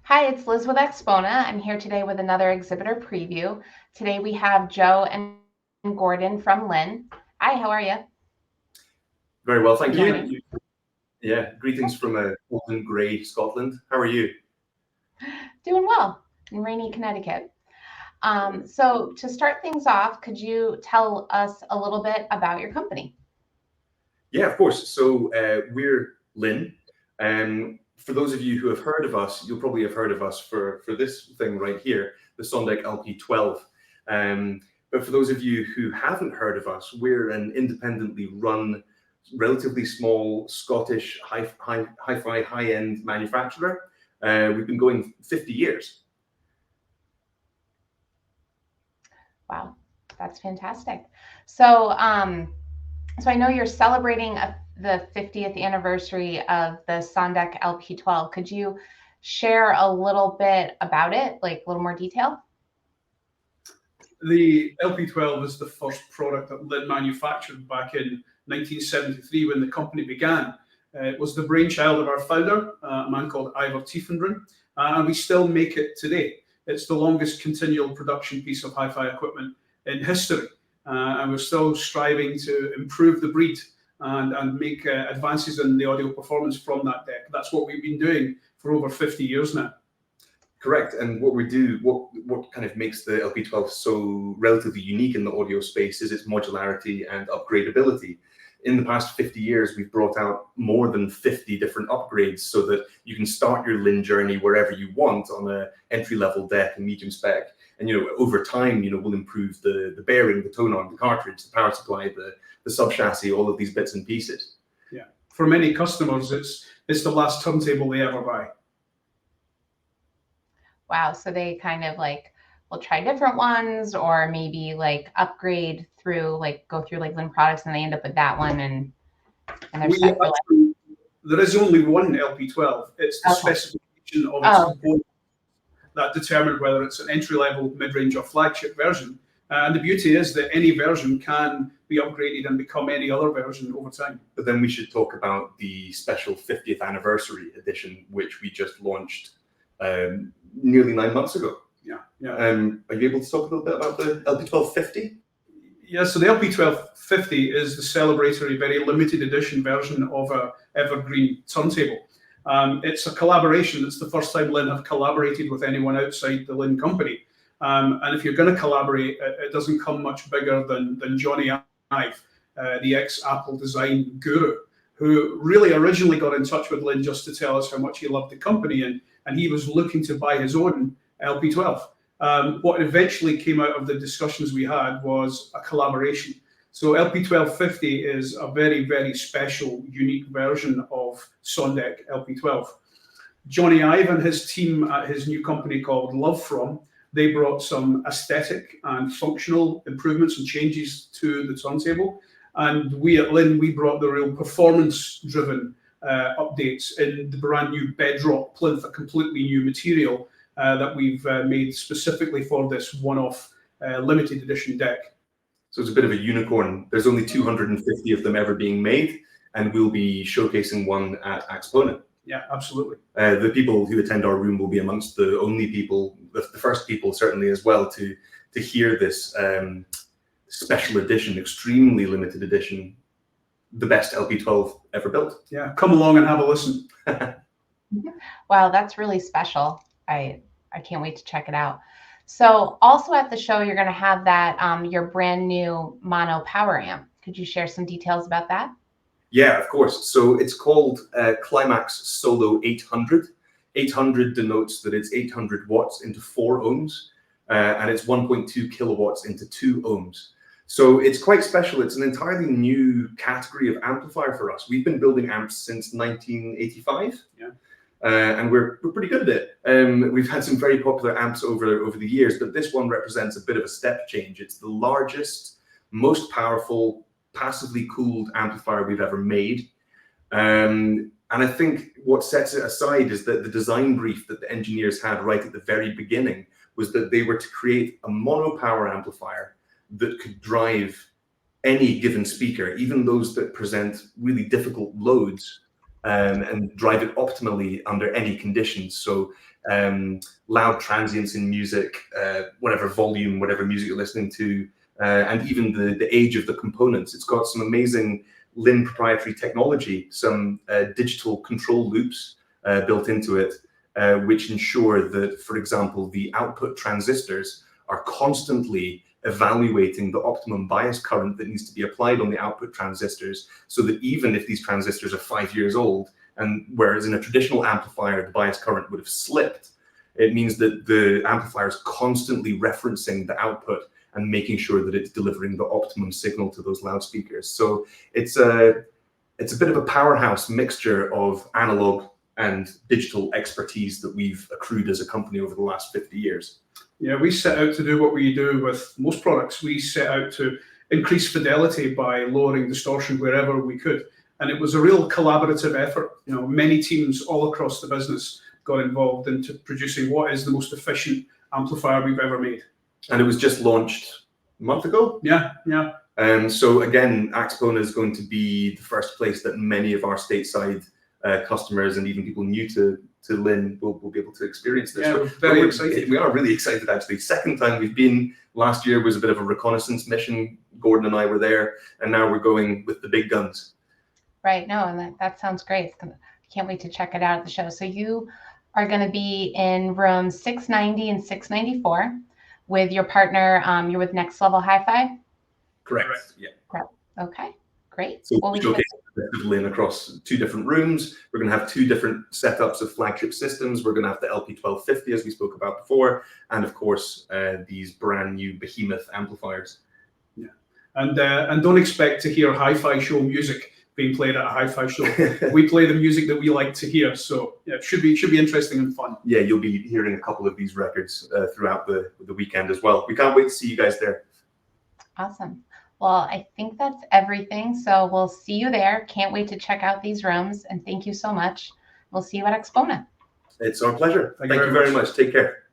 Hi, it's Liz with AXPONA. I'm here today with another exhibitor preview. Today we have Joe and Gordon from Linn. Hi, how are you? Very well, thank Good morning. you. Yeah, greetings from Golden Grey, Scotland. How are you? Doing well in rainy Connecticut. So to start things off, could you tell us a little bit about your company? Yeah, of course. So we're Linn. For those of you who have heard of us, you'll probably have heard of us for this thing right here, the Sondek LP12. But for those of you who haven't heard of us, we're an independently run, relatively small Scottish hi-fi high-end manufacturer. We've been going 50 years. Wow, that's fantastic. So, so I know you're celebrating the 50th anniversary of the Sondek LP12. Could you share a little bit about it, like a little more detail? The LP12 is the first product that Linn manufactured back in 1973 when the company began. It was the brainchild of our founder, a man called Ivor Tiefendren, and we still make it today. It's the longest continual production piece of hi-fi equipment in history, and we're still striving to improve the breed and make advances in the audio performance from that deck. That's what we've been doing for over 50 years now. Correct, and what kind of makes the LP12 so relatively unique in the audio space is its modularity and upgradability. In the past 50 years, we've brought out more than 50 different upgrades so that you can start your Linn journey wherever you want on an entry-level deck and medium spec. And over time, we'll improve the bearing, the tone arm, the cartridge, the power supply, the sub chassis, all of these bits and pieces. Yeah, for many customers, it's the last turntable they ever buy. Wow, so they kind of like will try different ones or maybe like upgrade through go through Linn Products and they end up with that one and they're set for life. There is only one LP12. It's the specification of its components that determine whether it's an entry-level, mid-range or flagship version. And the beauty is that any version can be upgraded and become any other version over time. But then we should talk about the special 50th anniversary edition, which we just launched nearly 9 months ago. Yeah. Are you able to talk a little bit about the LP1250? Yeah, so the LP1250 is the celebratory, very limited edition version of a evergreen turntable. It's a collaboration. It's the first time Linn have collaborated with anyone outside the Linn company. And if you're going to collaborate, it doesn't come much bigger than Johnny Ive, the ex-Apple design guru, who really originally got in touch with Linn just to tell us how much he loved the company, and he was looking to buy his own LP12. What eventually came out of the discussions we had was a collaboration. So LP1250 is a very, very special, unique version of Sondek LP12. Johnny Ive and his team at his new company called Love From, they brought some aesthetic and functional improvements and changes to the turntable. And we at Linn, we brought the real performance-driven updates in the brand new Bedrock plinth, a completely new material that we've made specifically for this one-off limited edition deck. So it's a bit of a unicorn. There's only 250 of them ever being made, and we'll be showcasing one at AXPONA. Yeah, absolutely. The people who attend our room will be amongst the only people, the first people certainly as well, to hear this special edition, extremely limited edition, the best LP12 ever built. Yeah, come along and have a listen. Wow, that's really special. I can't wait to check it out. So also at the show, you're going to have that your brand new mono power amp. Could you share some details about that? Yeah, of course. So it's called Climax Solo 800. 800 denotes that it's 800 watts into 4 ohms, and it's 1.2 kilowatts into 2 ohms. So it's quite special. It's an entirely new category of amplifier for us. We've been building amps since 1985. Yeah. And we're pretty good at it. We've had some very popular amps over the years, but this one represents a bit of a step change. It's the largest, most powerful, passively cooled amplifier we've ever made. And I think what sets it aside is that the design brief that the engineers had right at the very beginning was that they were to create a mono power amplifier that could drive any given speaker, even those that present really difficult loads, and drive it optimally under any conditions. So loud transients in music, whatever volume, whatever music you're listening to, and even the age of the components. It's got some amazing Linn proprietary technology, some digital control loops built into it, which ensure that, for example, the output transistors are constantly evaluating the optimum bias current that needs to be applied on the output transistors, so that even if these transistors are 5 years old, and whereas in a traditional amplifier the bias current would have slipped, it means that the amplifier is constantly referencing the output and making sure that it's delivering the optimum signal to those loudspeakers. So it's a bit of a powerhouse mixture of analog and digital expertise that we've accrued as a company over the last 50 years. Yeah, we set out to do what we do with most products. We set out to increase fidelity by lowering distortion wherever we could. And it was a real collaborative effort. You know, many teams all across the business got involved into producing what is the most efficient amplifier we've ever made. And it was just launched a month ago? Yeah, yeah. So again, AXPONA is going to be the first place that many of our stateside customers and even people new to Linn will be able to experience this. Yeah, we're very excited. We are really excited, actually. Second time we've been. Last year was a bit of a reconnaissance mission. Gordon and I were there, and now we're going with the big guns. Right. No, and that sounds great. I can't wait to check it out at the show. So you are going to be in rooms 690 and 694 with your partner. You're with Next Level HiFi? Correct. Yeah. Okay. Great. So well, we showcase Linn across 2 different rooms. We're going to have 2 different setups of flagship systems. We're going to have the LP1250, as we spoke about before, and of course these brand new behemoth amplifiers. Yeah, and don't expect to hear HiFi show music being played at a HiFi show. We play the music that we like to hear, so yeah, it should be interesting and fun. Yeah, you'll be hearing a couple of these records throughout the weekend as well. We can't wait to see you guys there. Awesome. Well, I think that's everything. So we'll see you there. Can't wait to check out these rooms. And thank you so much. We'll see you at AXPONA. It's our pleasure. Thank you very very much. Take care.